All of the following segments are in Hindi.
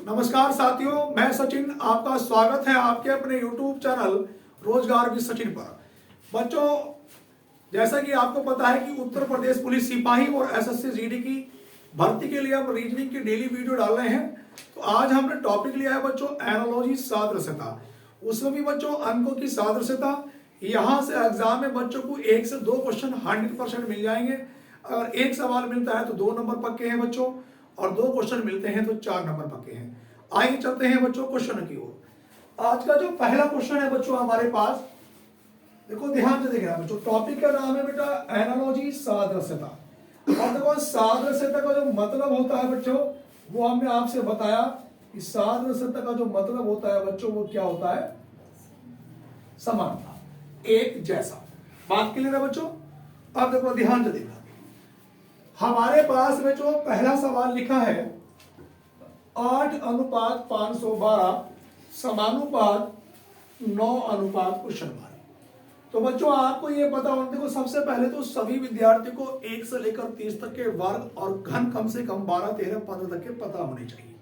नमस्कार साथियों, मैं सचिन। आपका स्वागत है आपके अपने YouTube चैनल रोजगार विद सचिन पर। बच्चों, जैसा कि आपको पता है कि उत्तर प्रदेश पुलिस सिपाही और एसएससी जीडी की भर्ती के लिए हम रीजनिंग की डेली वीडियो डाल रहे हैं। तो आज हमने टॉपिक लिया है बच्चों एनालॉजी, सादृश्यता। उसमें भी बच्चों अंकों की सादृश्यता। यहाँ से एग्जाम में बच्चों को 1 से 2 क्वेश्चन 100% मिल जाएंगे। अगर एक सवाल मिलता है तो 2 नंबर पक्के हैं बच्चों, और 2 क्वेश्चन मिलते हैं तो 4 नंबर पक्के हैं। आइए चलते हैं बच्चों क्वेश्चन की ओर। आज का जो पहला क्वेश्चन है बच्चों हमारे पास, देखो ध्यान से देखना बच्चों। टॉपिक का नाम है बेटा एनालॉजी, सादृश्यता। और देखो सादृश्यता का जो मतलब होता है बच्चों, वो हमने आपसे बताया कि सादृश्यता का जो मतलब होता है बच्चों, वो क्या होता है? समानता, एक जैसा। बात क्लियर है बच्चों? अब देखो ध्यान से देखना, हमारे पास में जो पहला सवाल लिखा है 8:512 समानुपात 9:, क्वेश्चन मार्क। तो बच्चों आपको ये पता होना, देखो सबसे पहले तो सभी विद्यार्थियों को 1 से लेकर 30 तक के वर्ग और घन कम से कम 12, 13, 15 तक के पता होने चाहिए।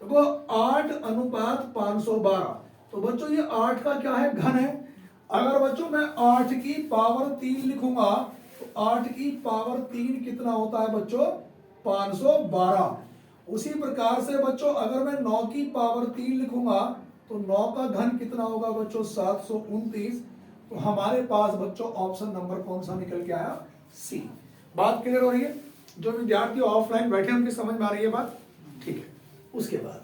देखो 8:512, तो बच्चों ये 8 का क्या है? घन है। अगर बच्चों मैं 8 की पावर 3 लिखूंगा तो 8 की पावर 3 कितना होता है बच्चों? 512। उसी प्रकार से बच्चों अगर मैं 9 की पावर 3 लिखूंगा तो 9 का घन कितना होगा बच्चों? 729। तो हमारे पास बच्चों ऑप्शन नंबर कौन सा निकल के आया? सी। बात क्लियर हो रही है? जो विद्यार्थी ऑफलाइन बैठे उनकी समझ में आ रही है बात? ठीक है। उसके बाद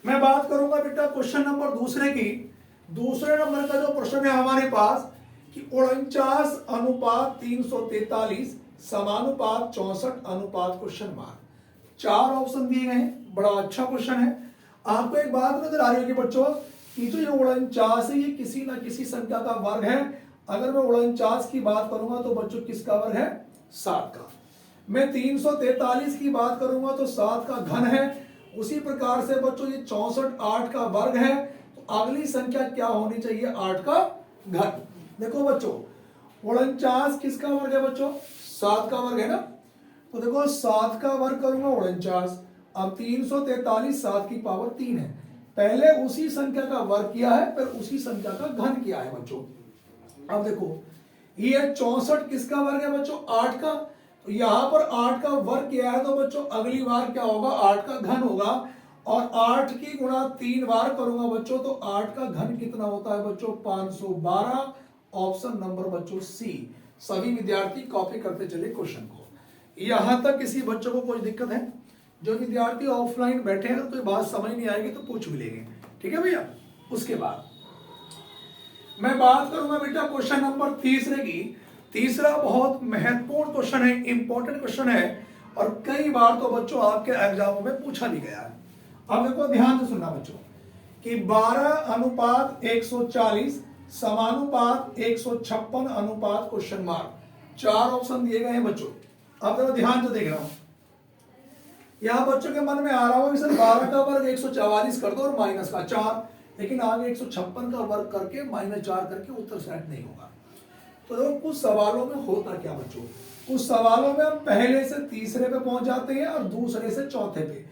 मैं बात करूंगा बेटा क्वेश्चन नंबर दूसरे की। दूसरे नंबर का जो प्रश्न है हमारे पास कि 49:343 समानुपात 64:, क्वेश्चन मार्क। 4 ऑप्शन दिए गए हैं। बड़ा अच्छा क्वेश्चन है। आपको एक बात नजर आ रही होगी बच्चों कि जो ये 49 है ये किसी ना किसी संख्या का वर्ग है। अगर मैं 49 की बात करूंगा तो बच्चों किसका वर्ग है? 7 का। मैं 343 की बात करूंगा तो 7 का घन है। उसी प्रकार से बच्चों ये 64 8 का वर्ग है। तो अगली संख्या क्या होनी चाहिए? 8 का घन। देखो बच्चों 49 किसका वर्ग है बच्चों? 7 का वर्ग है ना। तो देखो 7 का वर्ग करूंगा 49। अब 343 7 की पावर 3 है। पहले उसी संख्या का वर्ग किया है, फिर उसी संख्या का घन किया है बच्चों। अब देखो ये 64 किसका वर्ग है बच्चों? 8 का। तो यहां पर 8 का वर्ग किया है तो बच्चों अगली बार क्या होगा? 8 का घन होगा। और 8 की गुणा 3 बार करूंगा बच्चों तो 8 का घन कितना होता है बच्चों? 512। ऑप्शन नंबर बच्चों सी। सभी विद्यार्थी कॉपी करते चले क्वेश्चन को। यहां तक किसी बच्चों को कोई दिक्कत है? जो विद्यार्थी ऑफलाइन बैठे हैं तो बात समझ नहीं आएगी तो पूछ भी लेंगे। ठीक है भैया? उसके बाद मैं बात करूंगा बेटा क्वेश्चन नंबर तीसरे की। तीसरा बहुत महत्वपूर्ण क्वेश्चन है, इंपॉर्टेंट क्वेश्चन है, और कई बार तो बच्चों आपके एग्जामों में पूछा भी गया है। अब देखो ध्यान से सुनना बच्चों कि 12:140 समानुपात 156:, क्वेश्चन मार्क। 4 ऑप्शन दिए गए हैं बच्चों। अब देखो ध्यान से देख रहा हूं, यहां बच्चों के मन में आ रहा होगा सर 12 का वर्ग 144 कर दो और माइनस का 4, लेकिन आगे 156 का वर्ग करके -4 करके उत्तर सेट नहीं होगा। तो देखो कुछ सवालों में होता क्या बच्चों, कुछ सवालों में हम पहले से तीसरे पे पहुंच जाते हैं और दूसरे से चौथे पे।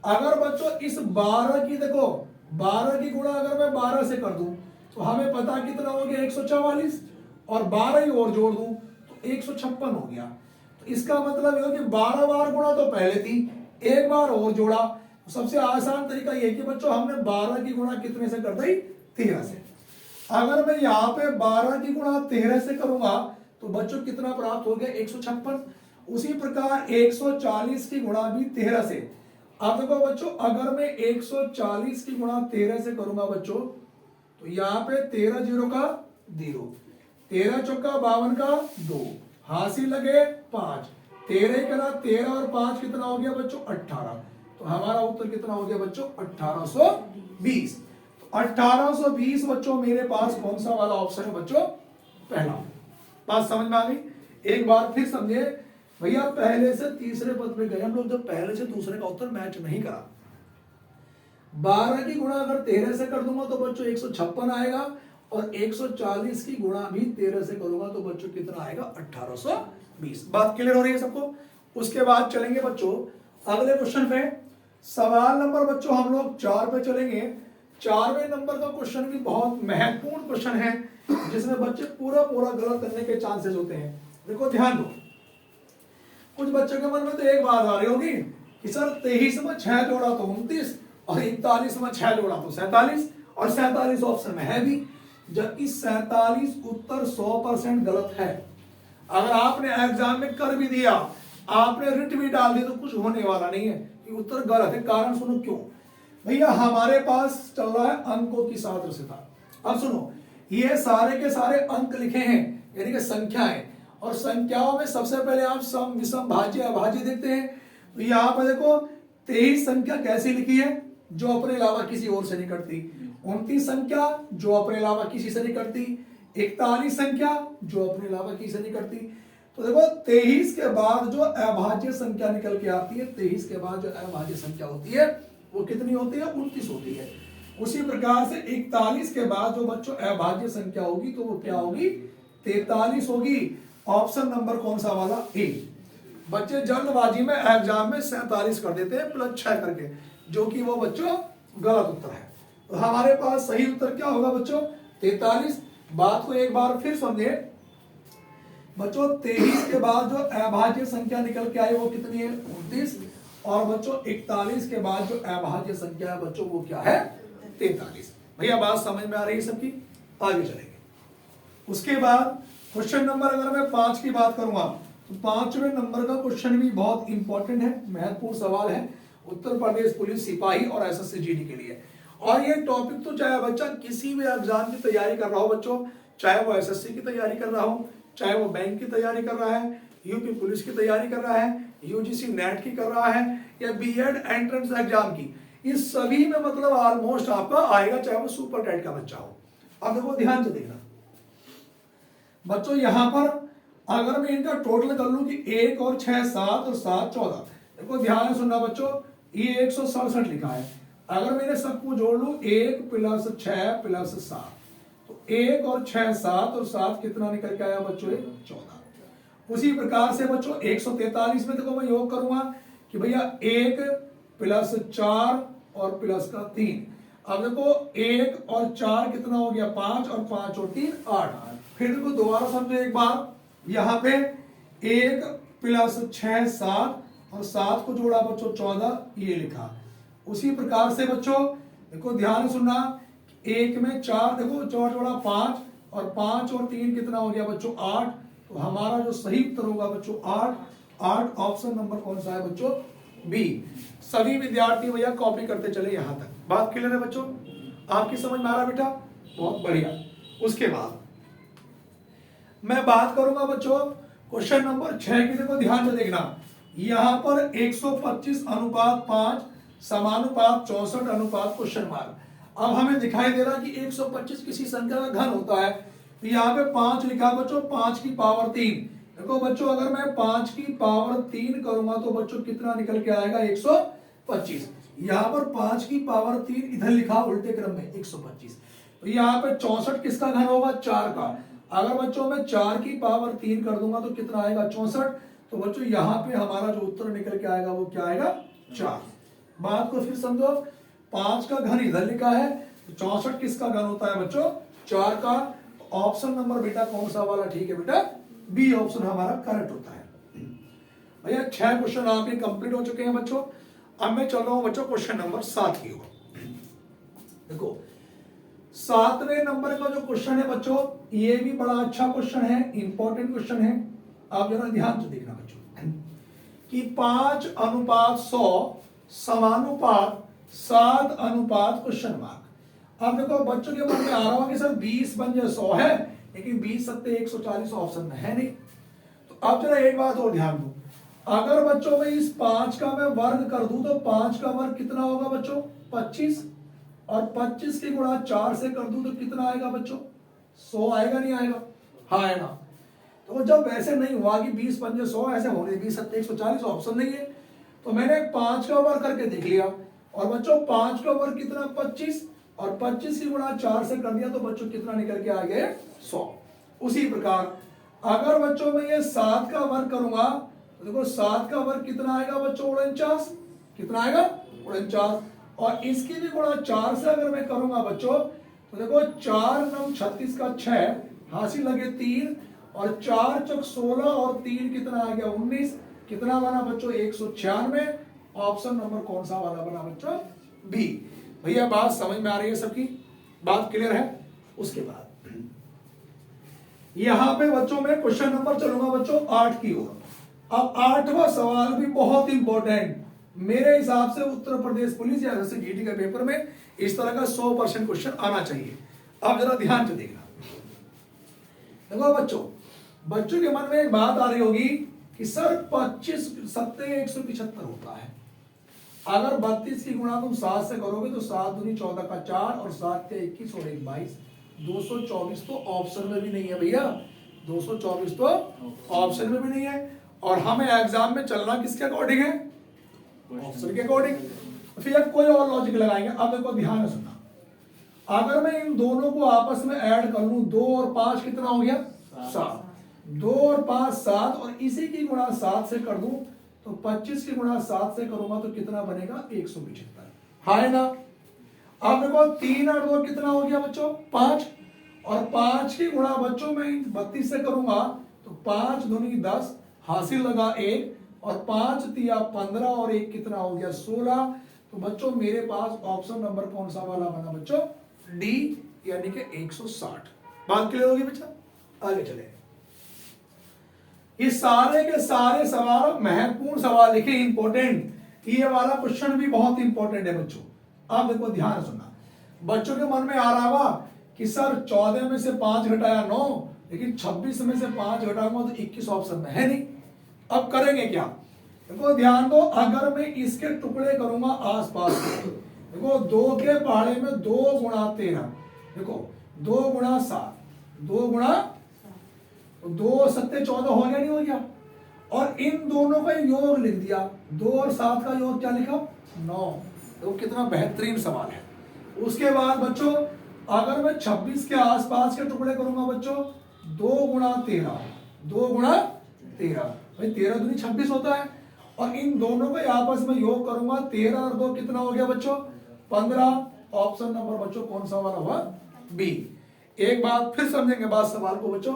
अगर बच्चों इस 12 की, देखो 12 की गुणा अगर मैं 12 से कर दूं तो हमें पता कितना हो गया? 144, और 12 ही और जोड़ दूं तो 156 हो गया। तो इसका मतलब यह कि 12 बार गुणा तो पहले थी, एक बार और जोड़ा। तो सबसे आसान तरीका यह कि बच्चों हमने 12 की गुणा कितने से कर दी? 13 से। अगर मैं यहाँ पे 12 की गुणा 13 से करूंगा तो बच्चों कितना प्राप्त हो गया? 156। उसी प्रकार 140 की गुणा भी 13 से। अब देखो बच्चों अगर मैं 140 की गुणा 13 से करूंगा बच्चों तो यहाँ पे 13 0 का 0, 13 चौका 52 का 2, हासिल लगे 5, 13 करा 13 और 5 कितना हो गया बच्चों? 18। तो हमारा उत्तर कितना हो गया बच्चों? 1820। 1820 बच्चों मेरे पास कौन सा वाला ऑप्शन है बच्चों? पहला। बात समझ में आ गई? एक बार फिर समझे भैया, पहले से तीसरे पद पे गए हम लोग, जब पहले से दूसरे का उत्तर मैच नहीं करा। 12 की गुणा अगर 13 से कर दूंगा तो बच्चों 156 आएगा, और 140 की गुणा भी 13 से करूंगा तो बच्चों कितना आएगा? 1820। बात क्लियर हो रही है सबको? उसके बाद चलेंगे बच्चों अगले क्वेश्चन पे। सवाल नंबर बच्चों हम लोग 4 पे चलेंगे। 4वें नंबर का क्वेश्चन भी बहुत महत्वपूर्ण क्वेश्चन है, जिसमें बच्चे पूरा पूरा गलत करने के चांसेस होते हैं। देखो ध्यान दो, कुछ बच्चों के मन में तो एक बात आ रही होगी कि सर 23 में 6 जोड़ा तो 29 और 41 में 6 जोड़ा तो 47 और 47 ऑप्शन में है भी, जबकि 47 उत्तर 100% गलत है। अगर आपने एग्जाम में कर भी दिया, आपने रिट भी डाल दी, तो कुछ होने वाला नहीं है कि उत्तर गलत है। कारण सुनो क्यों भैया, हमारे पास चल रहा है अंकों की सादृश्यता। अब सुनो, ये सारे के सारे अंक लिखे हैं, यानी कि संख्याएं, और संख्याओं में सबसे पहले आप सम विषम भाज्य अभाज्य देखते हैं। तो यहाँ पर देखो 23 संख्या कैसी लिखी है, जो अपने अलावा किसी और से नहीं कटती। 29 संख्या जो अपने अलावा किसी से नहीं कटती। 41 संख्या जो अपने अलावा किसी से नहीं कटती। तो देखो 23 के बाद जो अभाज्य संख्या निकल के आती है, 23 के बाद जो अभाज्य संख्या होती है वो कितनी होती है, 29 होती है। उसी प्रकार से 41 के बाद जो बच्चों अभाज्य संख्या होगी तो वो क्या होगी, 43 होगी। ऑप्शन नंबर कौन सा वाला, ए। बच्चे जल्दबाजी में एग्जाम में 47 कर देते हैं +6 करके, जो कि वो बच्चों गलत उत्तर है। तो हमारे पास सही उत्तर क्या होगा बच्चों, 43। बात को एक बार फिर समझे बच्चों, 23 के बाद जो अभाज्य संख्या निकल के आई वो कितनी है, 29। और बच्चों 41 के बाद जो अभाज्य संख्या है बच्चों वो क्या है, 43। भैया बात समझ में आ रही है सबकी, आगे चलेंगे। उसके बाद क्वेश्चन नंबर अगर मैं 5 की बात करूंगा तो 5वें नंबर का क्वेश्चन भी बहुत इंपॉर्टेंट है, महत्वपूर्ण सवाल है उत्तर प्रदेश पुलिस सिपाही और एसएससी जीडी के लिए। और ये टॉपिक तो चाहे बच्चा किसी भी एग्जाम की तैयारी कर रहा हो बच्चों, चाहे वो एसएससी की तैयारी कर रहा हो, चाहे वो बैंक की तैयारी कर रहा है, यूपी पुलिस की तैयारी कर रहा है, यूजीसी नेट की कर रहा है, या बीएड एंट्रेंस एग्जाम की, इस सभी में मतलब ऑलमोस्ट आपका आएगा, चाहे वो सुपर टेट का बच्चा हो। अब देखो ध्यान से देखना बच्चों, यहां पर अगर मैं इनका टोटल कर लूं कि 1 और 6 7 और 7 14, देखो ध्यान से सुनना बच्चों, ये 167 लिखा है। अगर मैंने सबको जोड़ लूं 1 + 6 + 7, तो 1 और 6 7 और 7 कितना निकल के आया बच्चों, 14। उसी प्रकार से बच्चों 143 में देखो मैं योग करूंगा कि भैया 1 + 4 और +3। अब देखो 1 और 4 कितना हो गया, 5 और 5 और 3 8। फिर देखो दोबारा समझो एक बार, यहाँ पे 1 + 6 7 और 7 को जोड़ा बच्चों 14, ये लिखा। उसी प्रकार से बच्चों देखो ध्यान से सुनना, 1 में 4 देखो 4 जोड़ा 5 और 5 और 3 कितना हो गया बच्चों, 8। तो हमारा जो सही उत्तर होगा बच्चों 8। ऑप्शन नंबर कौन सा है बच्चों, बी। सभी विद्यार्थी भैया कॉपी करते चले यहां तक। बात क्लियर है बच्चों, आपकी समझ में आ रहा बेटा, बहुत बढ़िया। उसके बाद मैं बात करूंगा बच्चों क्वेश्चन नंबर 6 की। देखो ध्यान से देखना, यहां पर 125:5 समानुपात 64 क्वेश्चन मार्क। अब हमें दिखाई दे रहा कि 125 किसी संख्या का घन होता है, तो यहाँ पे 5 लिखा बच्चों, 5 की पावर 3। देखो बच्चों अगर मैं 5 की पावर 3 करूंगा तो बच्चों कितना निकल के आएगा, 125। यहाँ पर 5 की पावर 3 इधर लिखा उल्टे क्रम में 125। तो यहाँ पे 64 किसका घन होगा, 4 का। अगर बच्चों मैं 4 की पावर 3 कर दूंगा तो कितना आएगा, 64। तो बच्चों यहाँ पे हमारा जो उत्तर निकल के आएगा वो क्या आएगा, 4। बात को फिर समझो, 5 का घन इधर लिखा है, तो 64 किसका घन होता है बच्चों, 4 का। ऑप्शन नंबर बेटा कौन सा वाला ठीक है बेटा, बी ऑप्शन हमारा करेक्ट होता है। भैया 6 क्वेश्चन आपके कंप्लीट हो चुके हैं बच्चों। अब मैं चल रहा हूं बच्चों क्वेश्चन नंबर 7 की ओर। देखो 7वें नंबर का जो क्वेश्चन है बच्चों, ये भी बड़ा अच्छा क्वेश्चन है, इंपॉर्टेंट क्वेश्चन है। आप जरा ध्यान से देखना बच्चों कि 5:100 समानुपात 7:, क्वेश्चन मार्क। अब देखो बच्चों के मन में आ रहा होगा कि सर 20 बन जाए 100 है, लेकिन 20 सत्ते 140 ऑप्शन में है नहीं। तो अब जरा एक बात और ध्यान दो, अगर बच्चों में इस 5 का मैं वर्ग कर दूं तो 5 का वर्ग कितना होगा बच्चों, 25। और 25 की गुणा 4 से कर दूं तो कितना आएगा बच्चों, 100 आएगा नहीं आएगा, हाँ है ना। तो जब ऐसे नहीं हुआ कि 20 पंजे 100 ऐसे होने, 20 सत्ते 140 ऑप्शन नहीं है, तो मैंने 5 का वर्ग करके देख लिया। और बच्चों 5 का वर्ग कितना, 25। और 25 की गुणा 4 से कर दिया तो बच्चों कितना निकल के आ गए, 100। उसी प्रकार अगर बच्चों में ये 7 का वर्ग करूंगा तो देखो 7 का वर्ग कितना आएगा बच्चों, 49। कितना आएगा, 49, और इसकी भी गुणा 4 से अगर मैं करूंगा बच्चों तो देखो 4 9 36 का 6, हासिल लगे 3, और 4 चौक 16 और 3 कितना आ गया 19, कितना बना बच्चों 196। ऑप्शन नंबर कौन सा वाला बना बच्चों? बी। भैया बात समझ में आ रही है सबकी? बात क्लियर है? उसके बाद यहां पे बच्चों में क्वेश्चन नंबर चलूंगा बच्चों 8 की ओर। अब 8वां सवाल भी बहुत इंपॉर्टेंट, मेरे हिसाब से उत्तर प्रदेश पुलिस या जैसे जीडी के पेपर में इस तरह का 100% क्वेश्चन आना चाहिए। अब जरा ध्यान से देखना। देखो बच्चों के मन में एक बात आ रही होगी कि सर 25 सत्ते 175 होता है, अगर 32 की गुणा तुम 7 से करोगे तो 7 दूनी 14 का 4 और 7 के 21 और 1 22, 224 तो ऑप्शन में भी नहीं है भैया, 224 तो ऑप्शन में भी नहीं है। और हमें एग्जाम में चलना किसके अकॉर्डिंग है? ऑप्शन के अकॉर्डिंग। फिर कोई और लॉजिक लगाएंगे। अब देखो ध्यान से सुनना, अगर मैं इन दोनों को आपस में ऐड कर लूं, 2 और 5 कितना हो गया 7, 2 और 5 7, और इसी की गुणा 7 से कर दूं तो 25 की गुणा 7 से करूंगा तो कितना बनेगा 175, हाँ है ना? अब देखो 3 और 2 कितना हो गया बच्चों 5, और 5 की गुणा बच्चों में 32 से करूंगा तो 5 दूनी 10, हासिल लगा 1, और 5 तिया 15 और 1 कितना हो गया 16। तो बच्चों मेरे पास ऑप्शन नंबर कौन सा वाला बना बच्चों? डी, यानी कि 160। बात क्लियर होगी बच्चा? आगे चले। ये सारे के सारे सवाल महत्वपूर्ण सवाल लिखे, इंपॉर्टेंट। ये वाला क्वेश्चन भी बहुत इंपॉर्टेंट है बच्चों। अब देखो ध्यान सुनना, बच्चों के मन में आ रहा होगा कि सर 14 में से 5 घटाया 9, लेकिन 26 में से 5 घटाऊंगा तो 21 ऑप्शन में है नहीं। अब करेंगे क्या? देखो ध्यान दो, अगर मैं इसके टुकड़े करूंगा आसपास के, देखो 2 के पहाड़े में 2 गुणा 13, देखो 2 गुणा 7, 2 गुणा 2 सत्ते 14 हो गया नहीं हो गया? और इन दोनों का योग लिख दिया, 2 और 7 का योग क्या लिखा 9। तो कितना बेहतरीन सवाल है। उसके बाद बच्चों अगर मैं 26 के आसपास के टुकड़े करूंगा बच्चों, 2 गुणा 13, 2 गुणा 13, भाई 13 दूनी 26 होता है, और इन दोनों का आपस में योग करूंगा, 13 और 2 कितना हो गया बच्चों 15। ऑप्शन नंबर बच्चों कौन सा वाला हुआ? बी। एक बात फिर समझेंगे बात सवाल को बच्चों,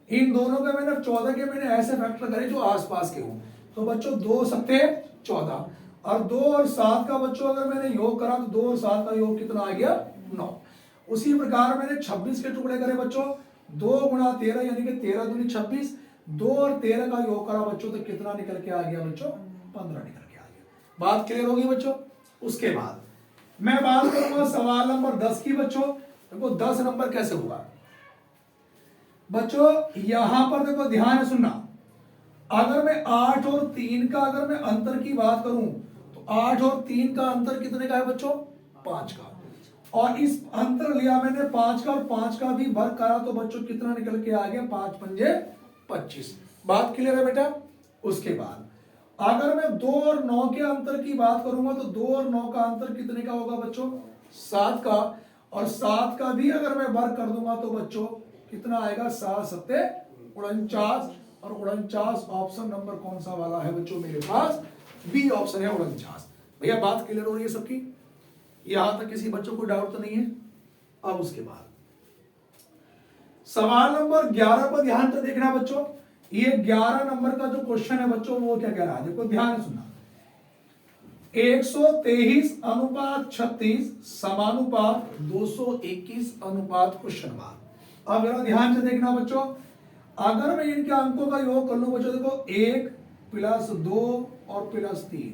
इन दोनों के मैंने 14 के मैंने ऐसे फैक्टर करे जो आसपास के हो, तो बच्चों 2 सत्ते 14, और 2 और 7 का बच्चों अगर मैंने योग करा तो 2 और 7 का योग कितना आ गया 9। उसी प्रकार मैंने 26 के टुकड़े करे बच्चों, 2 गुणा 13 यानी कि 13 दूनी 26, 2 और 13 का योग करा बच्चों तो कितना निकल के आ गया बच्चों 15 निकल के आ गया। बात क्लियर होगी बच्चों? उसके बाद मैं बात करूंगा सवाल नंबर 10 की बच्चों। देखो 10 नंबर कैसे होगा बच्चों, यहां पर देखो ध्यान सुनना, अगर मैं 8 और 3 का अगर मैं अंतर की बात करूं तो 8 और 3 का अंतर कितने का है बच्चों 5 का, और इस अंतर लिया मैंने 5 का, और 5 का भी वर्ग करा तो बच्चों कितना निकल के आ गया 5 पंजे 25। बात क्लियर है बेटा? उसके बाद अगर मैं 2 और 9 के अंतर की बात करूंगा तो 2 और 9 का अंतर कितने का होगा बच्चों 7 का, और 7 का भी अगर मैं वर्ग कर दूंगा तो बच्चों कितना आएगा 7 सत्ते 49, और 49 ऑप्शन नंबर कौन सा वाला है बच्चों मेरे पास? बी ऑप्शन है 49। भैया बात क्लियर हो रही है सबकी? यहां तक किसी बच्चों को डाउट तो नहीं है? अब उसके बाद सवाल नंबर 11 पर ध्यान से देखना बच्चों। ये 11 नंबर का जो क्वेश्चन है बच्चों वो क्या कह रहा है, देखो ध्यान से सुनना, 123 अनुपात 36 समानुपात 221 अनुपात क्वेश्चन मार्क। अब जरा ध्यान से देखना बच्चों, अगर मैं इनके अंकों का योग कर लूं बच्चों, देखो 1 प्लस 2 और प्लस 3,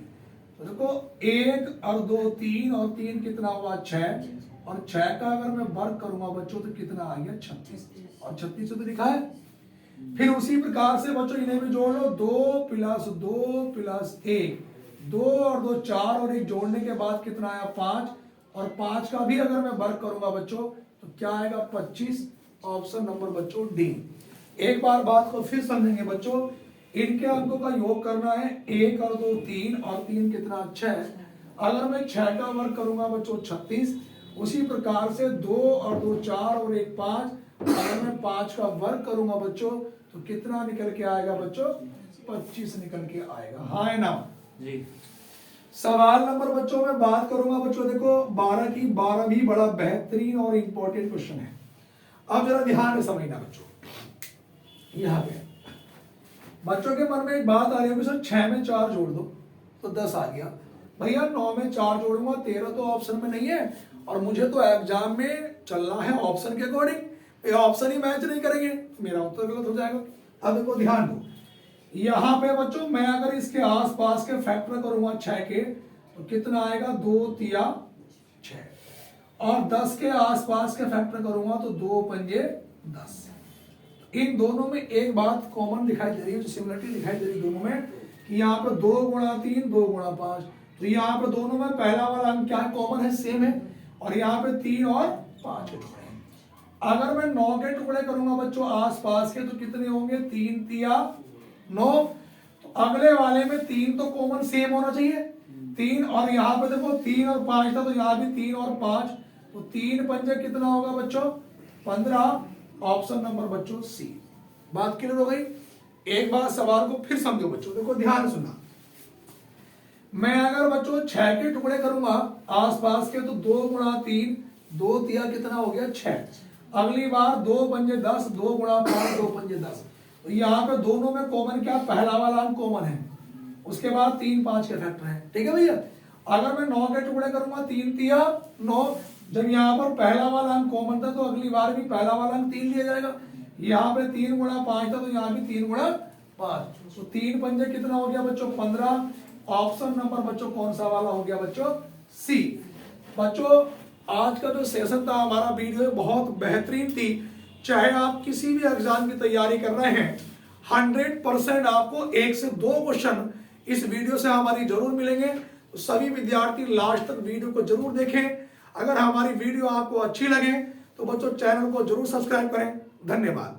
तो देखो 1 और 2 3, और 3 कितना हुआ 6, और 6 का अगर मैं वर्ग करूंगा बच्चों तो कितना आ गया 36, और 36 तो लिखा है। फिर उसी प्रकार से बच्चों इन्हें भी जोड़ लो, 2 प्लस 2 प्लस 1, 2 और 2 4, और 1 जोड़ने के बाद कितना आया 5, और 5 का भी अगर मैं वर्ग करूंगा बच्चों तो क्या आएगा 25। ऑप्शन नंबर बच्चों डी। एक बार बात को फिर समझेंगे बच्चों, इनके अंकों का योग करना है, 1 और 2 3, और 3 कितना 6, अगर मैं 6 का वर्ग करूंगा बच्चों 36। उसी प्रकार से 2 और 2 4 और 1 5, अगर मैं 5 का वर्ग करूंगा बच्चों तो कितना निकल के आएगा बच्चों 25 निकल के आएगा, हाँ है ना जी। सवाल नंबर बच्चों में बात करूंगा बच्चों, देखो 12 की 12 भी बड़ा बेहतरीन और इंपॉर्टेंट क्वेश्चन है। अब जरा ध्यान से समझना बच्चों, यहाँ पे बच्चों के मन में एक बात आ रही है सर 6 में 4 जोड़ दो तो 10 आ गया। भैया 9 में 4 जोड़ूंगा 13 तो ऑप्शन में नहीं है, और मुझे तो एग्जाम में चलना है ऑप्शन के अकॉर्डिंग, ये ऑप्शन ही मैच नहीं करेंगे, मेरा उत्तर गलत हो जाएगा। अब देखो ध्यान दो, यहाँ पे बच्चों मैं अगर इसके आसपास के फैक्टर करूंगा 6 के तो कितना आएगा, 2 तिया 6, और 10 के आसपास के फैक्टर करूंगा तो 2 पंजे 10। इन दोनों में एक बात कॉमन दिखाई दे रही है, जो सिमिलरिटी दिखाई दे रही है दोनों में, कि यहाँ पे 2 गुणा 3 2 गुणा 5, तो यहाँ पे दोनों में पहला वाला अंक क्या कॉमन है, सेम है, और यहाँ पे 3 और 5 के टुकड़े हैं। अगर मैं 9 के टुकड़े करूंगा बच्चों आसपास के तो कितने होंगे, 3 तिया 9, तो अगले वाले में 3 तो कॉमन सेम होना चाहिए 3, और यहाँ पे देखो 3 और 5 था तो यहाँ भी 3 और 5, तो 3 पंजे कितना होगा बच्चों 15। ऑप्शन नंबर बच्चों सी। बात क्लियर हो गई। एक बार सवाल को फिर समझो बच्चों, देखो ध्यान सुनना, मैं अगर बच्चों 6 के टुकड़े करूंगा आसपास के तो 2 गुणा 3 2 तिया कितना हो गया 6, अगली बार 2 पंजे 10 2 गुणा 5 2 पंजे 10, तो यहाँ पे दोनों में कॉमन क्या, पहला वाला अंक कॉमन है, उसके बाद 3 5 के फैक्टर है, ठीक है भैया। अगर मैं 9 के टुकड़े करूंगा 3 तिया 9, जब यहाँ पर पहला वाला अंक कॉमन था तो अगली बार भी पहला वाला अंक 3 लिया जाएगा, यहाँ पे 3 गुणा 5 था तो यहाँ भी 3 गुणा 5, तो 3 पंजे कितना हो गया बच्चों 15। ऑप्शन नंबर बच्चों कौन सा वाला हो गया बच्चों, सी। बच्चों आज का जो सेशन था हमारा वीडियो बहुत बेहतरीन थी, चाहे आप किसी भी एग्जाम की तैयारी कर रहे हैं 100% आपको 1 से 2 क्वेश्चन इस वीडियो से हमारी जरूर मिलेंगे, तो सभी विद्यार्थी लास्ट तक वीडियो को जरूर देखें। अगर हमारी वीडियो आपको अच्छी लगे तो बच्चों चैनल को जरूर सब्सक्राइब करें। धन्यवाद।